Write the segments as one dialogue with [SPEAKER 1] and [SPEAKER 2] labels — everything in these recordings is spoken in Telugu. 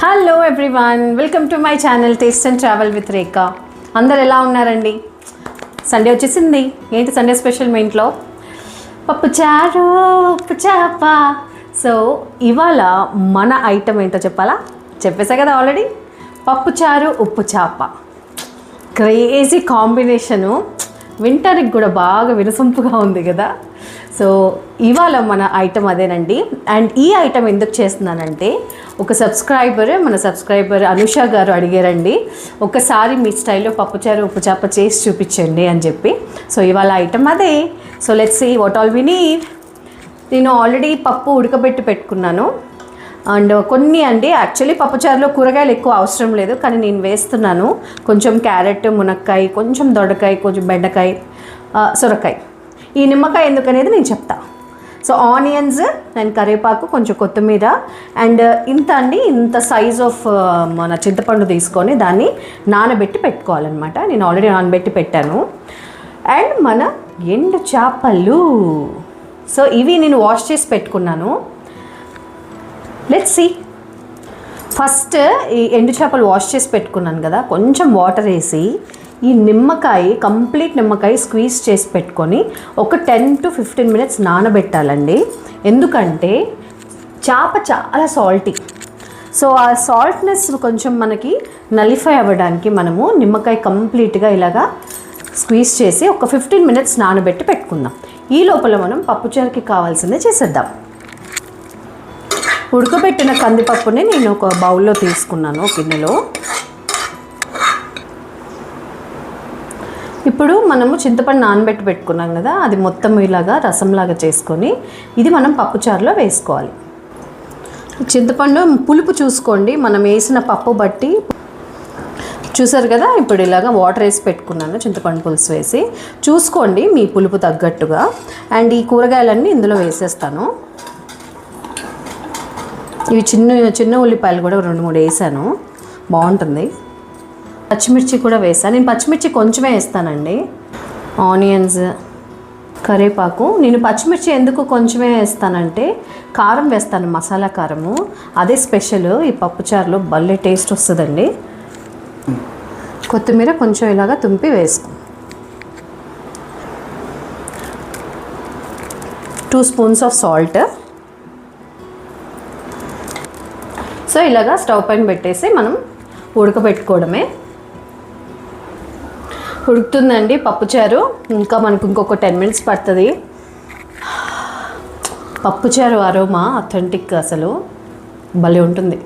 [SPEAKER 1] Hello everyone, welcome to my channel taste and travel with Rekha. అందరు ఎలా ఉన్నారండి? సండే వచ్చేసింది. ఏంటి సండే స్పెషల్ మీ ఇంట్లో? పప్పుచారు, ఉప్పు చేప. సో ఇవాళ మన ఐటమ్ ఏంటో చెప్పాలా? చెప్పేసా కదా ఆల్రెడీ. పప్పుచారు, ఉప్పు చేప క్రేజీ కాంబినేషను. వింటానికి కూడా బాగా వినసొంపుగా ఉంది కదా. సో ఇవాళ మన ఐటమ్ అదేనండి. అండ్ ఈ ఐటమ్ ఎందుకు చేస్తున్నానంటే, ఒక మన సబ్స్క్రైబర్ అనుష గారు అడిగారండి, ఒకసారి మీ స్టైల్లో పప్పుచారు ఉప్పు చేప చేసి చూపించండి అని చెప్పి. సో ఇవాళ ఐటమ్ అదే. So let's see what all we need. నేను ఆల్రెడీ పప్పు ఉడకబెట్టి పెట్టుకున్నాను. అండ్ కొన్ని అండి, యాక్చువల్లీ పప్పుచారులో కూరగాయలు ఎక్కువ అవసరం లేదు, కానీ నేను వేస్తున్నాను. కొంచెం క్యారెట్, మునక్కాయ, కొంచెం దొండకాయ, కొంచెం బెండకాయ, సొరకాయ. ఈ నిమ్మకాయ ఎందుకు అనేది నేను చెప్తా. సో ఆనియన్స్ అండ్ కరివేపాకు, కొంచెం కొత్తిమీర అండ్ ఇంత సైజ్ ఆఫ్ మన చింతపండు తీసుకొని దాన్ని నానబెట్టి పెట్టుకోవాలన్నమాట. నేను ఆల్రెడీ నానబెట్టి పెట్టాను. అండ్ మన ఎండు చేపలు. సో ఇవి నేను వాష్ చేసి పెట్టుకున్నాను. Let's see. ఫస్ట్ ఈ ఎండు చేపలు వాష్ చేసి పెట్టుకున్నాను కదా, కొంచెం వాటర్ వేసి ఈ కంప్లీట్ నిమ్మకాయ స్క్వీజ్ చేసి పెట్టుకొని ఒక 10 to 15 minutes నానబెట్టాలండి. ఎందుకంటే చేప చాలా సాల్టీ. సో ఆ సాల్ట్నెస్ కొంచెం మనకి నలిఫై అవ్వడానికి మనము నిమ్మకాయ కంప్లీట్గా ఇలాగా స్క్వీజ్ చేసి ఒక 15 minutes నానబెట్టి పెట్టుకుందాం. ఈ లోపల మనం పప్పుచారుకి కావాల్సిందే చేసేద్దాం. ఉడకబెట్టిన కందిపప్పుని నేను ఒక బౌల్లో తీసుకున్నాను, గిన్నెలో. ఇప్పుడు మనము చింతపండు నానబెట్టి పెట్టుకున్నాం కదా, అది మొత్తం ఇలాగా రసంలాగా చేసుకొని ఇది మనం పప్పుచారులో వేసుకోవాలి. చింతపండు పులుపు చూసుకోండి, మనం వేసిన పప్పు బట్టి. చూసారు కదా, ఇప్పుడు ఇలాగా వాటర్ వేసి పెట్టుకున్నాను, చింతపండు పులుసు వేసి. చూసుకోండి మీ పులుపు తగ్గట్టుగా. అండ్ ఈ కూరగాయలన్నీ ఇందులో వేసేస్తాను. ఇవి చిన్న ఉల్లిపాయలు కూడా 2-3 వేసాను, బాగుంటుంది. పచ్చిమిర్చి కూడా వేసాను. నేను పచ్చిమిర్చి కొంచెమే వేస్తానండి. ఆనియన్స్, కరివేపాకు. నేను పచ్చిమిర్చి ఎందుకు కొంచెమే వేస్తానంటే, కారం వేస్తాను, మసాలా కారము. అదే స్పెషల్ ఈ పప్పుచారులో, భలే టేస్ట్ వస్తుందండి. కొత్తిమీర కొంచెం ఇలాగా తుంపి వేసుకో. 2 spoons ఆఫ్ సాల్ట్. సో ఇలాగా స్టవ్ పైన పెట్టేసి మనం ఉడకబెట్టుకోవడమే. ఉడుకుతుందండి పప్పుచారు. ఇంకా మనకు ఇంకొక 10 minutes పడుతుంది. పప్పుచారు అరోమా అథెంటిక్, అసలు భలే ఉంటుంది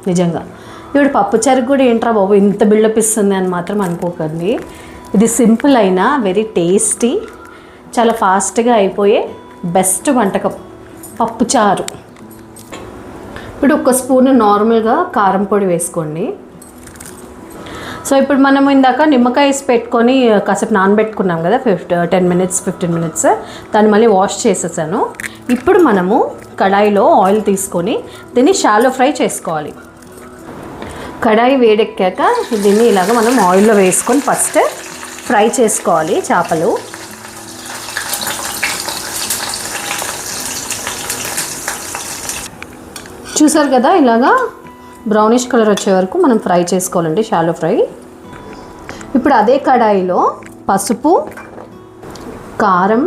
[SPEAKER 1] నిజంగా. ఇప్పుడు పప్పుచారుకి కూడా ఏంట్రా బాబు ఇంత బిల్డప్ ఇస్తుంది అని మాత్రం అనుకోకండి. ఇది సింపుల్ అయినా వెరీ టేస్టీ, చాలా ఫాస్ట్గా అయిపోయే బెస్ట్ వంటకం పప్పుచారు. ఇప్పుడు 1 spoon నార్మల్గా కారం పొడి వేసుకోండి. సో ఇప్పుడు మనం ఇందాక నిమ్మకాయ వేసి పెట్టుకొని కాసేపు నానబెట్టుకున్నాం కదా, 10 minutes 15 minutes, దాన్ని మళ్ళీ వాష్ చేసేసాను. ఇప్పుడు మనము కడాయిలో ఆయిల్ తీసుకొని దీన్ని షాలో ఫ్రై చేసుకోవాలి. కడాయి వేడెక్కాక దీన్ని ఇలాగ మనం ఆయిల్లో వేసుకొని ఫస్ట్ ఫ్రై చేసుకోవాలి చేపలు. చూసారు కదా, ఇలాగా బ్రౌనిష్ కలర్ వచ్చే వరకు మనం ఫ్రై చేసుకోవాలండి, షాలో ఫ్రై. ఇప్పుడు అదే కడాయిలో పసుపు, కారం,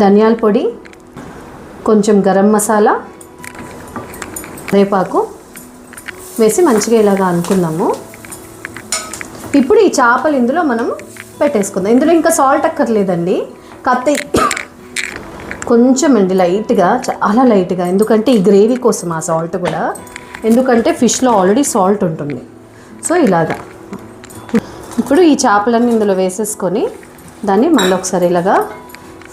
[SPEAKER 1] ధనియాల పొడి, కొంచెం గరం మసాలా, కరివేపాకు వేసి మంచిగా ఇలాగా అనుకుందాము. ఇప్పుడు ఈ చేపలు ఇందులో మనం పెట్టేసుకుందాం. ఇందులో ఇంకా సాల్ట్ అక్కర్లేదండి, కాకపోతే కొంచెం అండి లైట్గా, చాలా లైట్గా, ఎందుకంటే ఈ గ్రేవీ కోసం ఆ సాల్ట్ కూడా, ఎందుకంటే ఫిష్లో ఆల్రెడీ సాల్ట్ ఉంటుంది. సో ఇలాగా ఇప్పుడు ఈ చేపలన్నీ ఇందులో వేసేసుకొని దాన్ని మళ్ళీ ఒకసారి ఇలాగా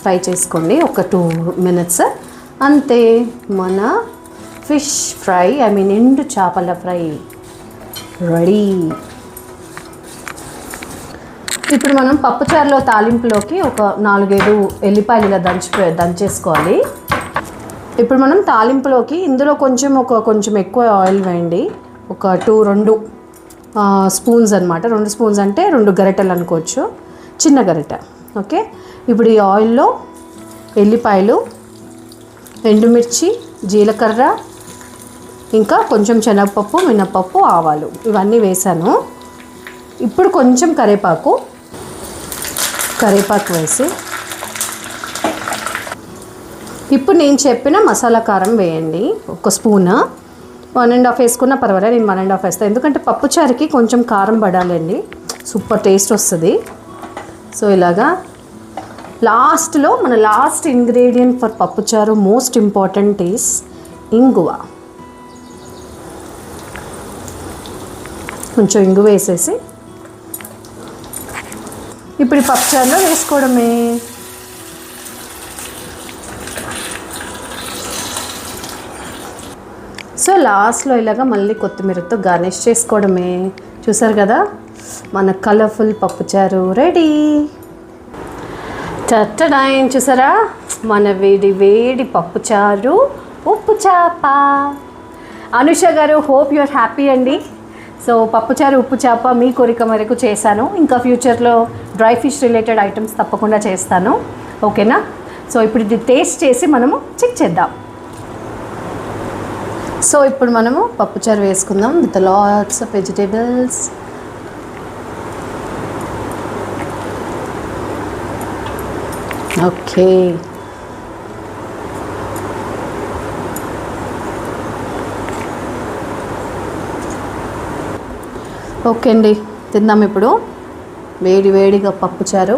[SPEAKER 1] ఫ్రై చేసుకోండి, ఒక 2 minutes. అంతే, మన ఫిష్ ఫ్రై, ఎండు చేపల ఫ్రై రెడీ. ఇప్పుడు మనం పప్పుచారులో తాలింపులోకి ఒక 4-5 ఎల్లిపాయలు ఇలా దంచేసుకోవాలి. ఇప్పుడు మనం తాలింపులోకి ఇందులో కొంచెం ఎక్కువ ఆయిల్ వేయండి, ఒక 2 spoons అనమాట. 2 spoons అంటే 2 గరిటెలు అనుకోవచ్చు, చిన్న గరిటె. ఓకే, ఇప్పుడు ఈ ఆయిల్లో ఎల్లిపాయలు, ఎండుమిర్చి, జీలకర్ర, ఇంకా కొంచెం శనగపప్పు, మినపప్పు, ఆవాలు ఇవన్నీ వేసాను. ఇప్పుడు కొంచెం కరివేపాకు వేసి ఇప్పుడు నేను చెప్పిన మసాలా కారం వేయండి. 1 స్పూన్, 1.5 వేసుకున్నా పర్వాలేదు. నేను 1.5 వేస్తాను, ఎందుకంటే పప్పుచారుకి కొంచెం కారం పడాలండి, సూపర్ టేస్ట్ వస్తుంది. సో ఇలాగా లాస్ట్లో మన లాస్ట్ ఇంగ్రీడియంట్ ఫర్ పప్పుచారు, మోస్ట్ ఇంపార్టెంట్ ఈస్ ఇంగువ. కొంచెం ఇంగువ వేసేసి ఇప్పుడు ఈ పప్పుచారులో వేసుకోవడమే. సో లాస్ట్లో ఇలాగా మళ్ళీ కొత్తిమీరతో గార్నిష్ చేసుకోవడమే. చూసారు కదా, మన కలర్ఫుల్ పప్పుచారు రెడీ. టట్టడాయిన్, చూసారా మన వేడి పప్పుచారు ఉప్పు చేప. అనుష గారు, హోప్ యూఆర్ హ్యాపీ అండి. సో పప్పుచారు ఉప్పు చేప మీ కోరిక మేరకు చేశాను. ఇంకా ఫ్యూచర్లో డ్రై ఫిష్ రిలేటెడ్ ఐటమ్స్ తప్పకుండా చేస్తాను, ఓకేనా? సో ఇప్పుడు ఇది టేస్ట్ చేసి మనము చెక్ చేద్దాం. సో ఇప్పుడు మనము పప్పుచారు వేసుకుందాం with lots of vegetables. Okay, okay అండి, తిందాం ఇప్పుడు వేడిగా పప్పుచారు.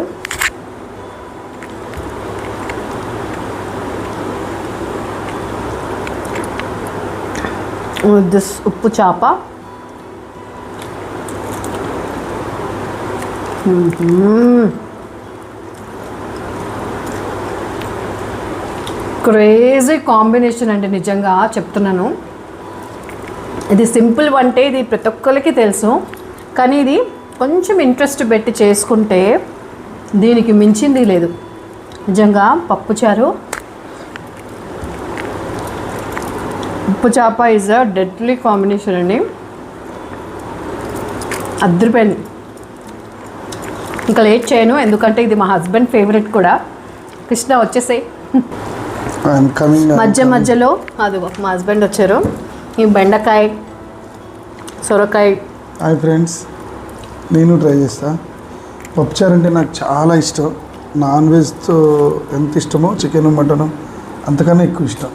[SPEAKER 1] దిస్ ఉప్పు చేప. క్రేజీ కాంబినేషన్ అండి, నిజంగా చెప్తున్నాను. ఇది సింపుల్ వంటే, ఇది ప్రతి ఒక్కరికి తెలుసు, కానీ ఇది కొంచెం ఇంట్రెస్ట్ పెట్టి చేసుకుంటే దీనికి మించింది లేదు. నిజంగా పప్పుచారు ఉప్పు చేప ఈజ్ అ డెడ్లీ కాంబినేషన్ అండి, అద్దరిపోయింది. ఇంకా లేట్ చేయను, ఎందుకంటే ఇది మా హస్బెండ్ ఫేవరెట్ కూడా. కృష్ణ వచ్చేసాయి, మధ్యలో అదిగో మా హస్బెండ్ వచ్చారు. ఈ బెండకాయ, సొరకాయ.
[SPEAKER 2] హాయ్ ఫ్రెండ్స్, నేను ట్రై చేస్తా. పప్పుచారు అంటే నాకు చాలా ఇష్టం. నాన్ వెజ్తో ఎంత ఇష్టమో చికెన్ మటన్ అంతకన్నా ఎక్కువ ఇష్టం.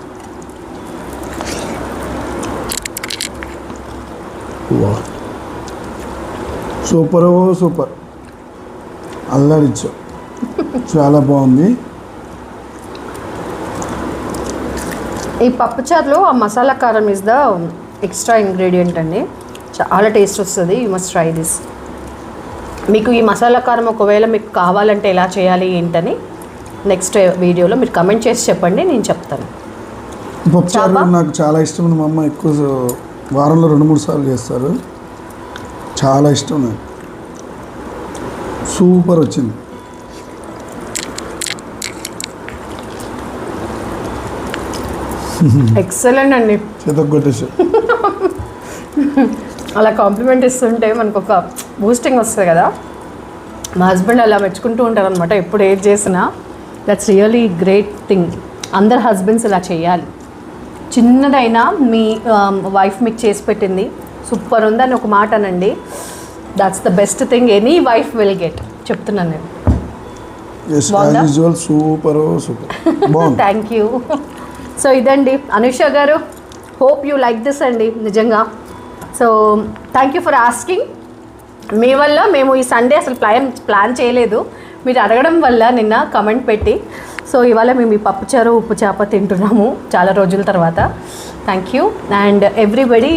[SPEAKER 2] సూపర్ అల్లాడిచ్చు, చాలా బాగుంది.
[SPEAKER 1] ఈ పప్పుచారులో ఆ మసాలా కారం ఇస్ ద ఎక్స్ట్రా ఇంగ్రీడియంట్ అండి, చాలా టేస్ట్ వస్తుంది. You must try this. మీకు ఈ మసాలా కారం ఒకవేళ మీకు కావాలంటే ఎలా చేయాలి ఏంటని నెక్స్ట్ వీడియోలో మీరు కమెంట్ చేసి చెప్పండి, నేను చెప్తాను.
[SPEAKER 2] పప్పుచారు నాకు చాలా ఇష్టం. మా అమ్మ ఎక్కువ వారంలో 2-3 సార్లు చేస్తారు, చాలా ఇష్టం నాకు. సూపర్ వచ్చింది.
[SPEAKER 1] ఎక్సలెంట్ అండి,
[SPEAKER 2] చేతకొట్టేసి
[SPEAKER 1] అలా కాంప్లిమెంట్ ఇస్తుంటే మనకు ఒక బూస్టింగ్ వస్తుంది కదా. మా హస్బెండ్ అలా మెచ్చుకుంటూ ఉంటారు అనమాట ఎప్పుడు ఏది చేసినా. That's really great thing. అందరు హస్బెండ్స్ ఇలా చేయాలి. చిన్నదైనా మీ వైఫ్ మీకు చేసి పెట్టింది సూపర్ ఉందని ఒక మాట అనండి. That's the best thing any wife will get, చెప్తున్నాను నేను.
[SPEAKER 2] Super
[SPEAKER 1] thank you. సో ఇదండి అనుష గారు, హోప్ యూ లైక్ దిస్ అండి నిజంగా. So thank you for asking. మీ వల్ల మేము ఈ సండే అసలు ప్లాన్ చేయలేదు, మీరు అడగడం వల్ల నిన్న కమెంట్ పెట్టి. సో ఇవాళ మేము ఈ పప్పుచారు ఉప్పు చేప తింటున్నాము చాలా రోజుల తర్వాత. Thank you. అండ్ ఎవ్రీబడి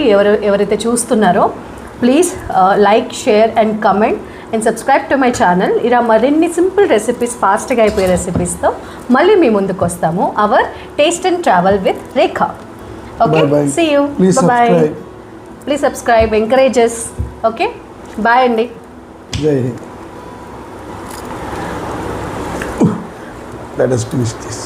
[SPEAKER 1] ఎవరైతే చూస్తున్నారో please like, share and comment and subscribe to my channel. ఇలా మరిన్ని సింపుల్ రెసిపీస్, ఫాస్ట్గా అయిపోయే రెసిపీస్తో మళ్ళీ మీ ముందుకు వస్తాము. Our taste and travel with Rekha. Okay, see you, bye. Please subscribe, encourages. Okay, bye అండి.
[SPEAKER 2] జై Hind. Let us finish this.